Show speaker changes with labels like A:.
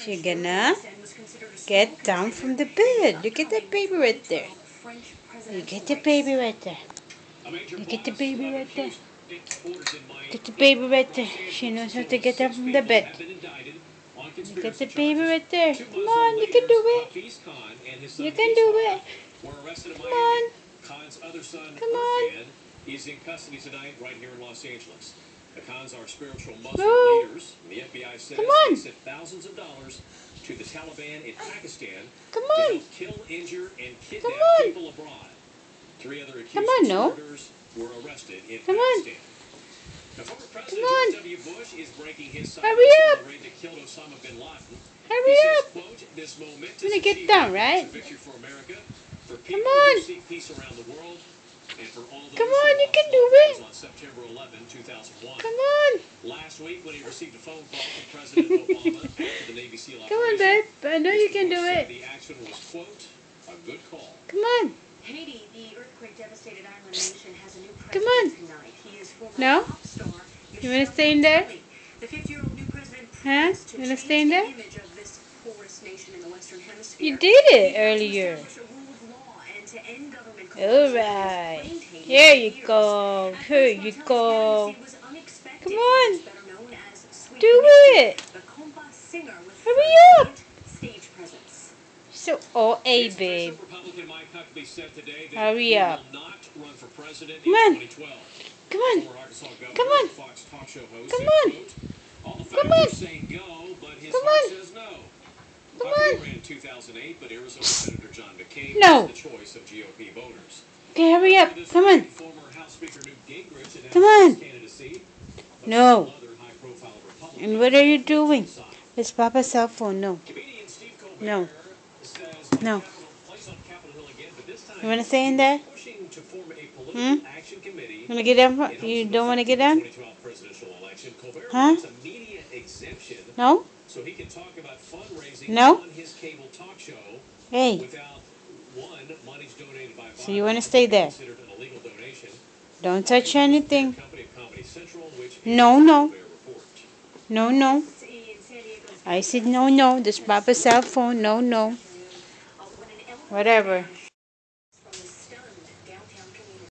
A: You're gonna get down from the bed. Look at that baby right there. You get the baby right there. You get the baby right there. Get the baby right there. She knows how to get down from the bed. You get the baby right there. Come on, you can do it. You can do it. Come on. Come on.
B: He's in custody tonight right here in Los Angeles. The Khans are spiritual Muslim leaders. The FBI says they sent thousands of dollars to the Taliban in Pakistan to help kill, injure, and kidnap people abroad. 3 other accused conspirators were arrested in Pakistan. Now, former President George W. Bush is breaking his silence on the raid that killed Osama bin Laden.
A: Hurry up.
B: Quote, this momentous
A: I'm gonna get down, right?
B: victory for America, for people who seek peace around the world, and for all those
A: Come on, you can do it.
B: on September 11, 2001.
A: Come on.
B: Last week, when he received a phone call from President Obama after the Navy SEAL operation,
A: Come on, babe. I know you can do it.
B: the action was, quote, a good call.
A: Come on.
C: Haiti, the earthquake-devastated island nation, has a new president
A: Come on.
C: tonight. He is former
A: No?
C: pop star.
A: You want to stay in there?
C: The 50-year-old new president
A: Huh?
C: promised to
A: You want to
C: change
A: stay in
C: the
A: there?
C: image of this poorest nation in the Western Hemisphere.
A: You did it
C: He
A: earlier.
C: wants to establish a rule of law and to end government
A: All right. Here you go. Here you go. Come on. Do it.
C: The compa singer with
A: Hurry up.
C: stage presence.
A: So, babe. Hurry up. Come on. Come on. Come on. Come on. Come on. Come on. Come on.
B: Ran in 2008, but Arizona Senator John McCain
A: No.
B: was the choice of GOP voters.
A: Okay, hurry up. Come on.
B: Former House Speaker Newt Gingrich announced
A: Come on.
B: his candidacy, but
A: No.
B: some other high-profile Republicans
A: And what are you doing? It's Papa's cell phone. No.
B: Comedian Steve Colbert
A: No.
B: says
A: No.
B: place on Capitol Hill again, but this time
A: You want to stay in there?
B: pushing to form a political action committee.
A: You want to get down? You don't want to get down?
B: 2012 presidential election. Colbert
A: Huh?
B: wants a media exemption
A: No?
B: so he can talk about fundraising
A: No?
B: on his cable talk show
A: Hey.
B: without monies donated by
A: So you want to stay there?
B: considered an illegal donation.
A: Don't touch anything.
B: Company of Comedy Central, which
A: No, no.
B: report.
A: No, no. I said no, no. This Papa's cell phone. No, no. Whatever.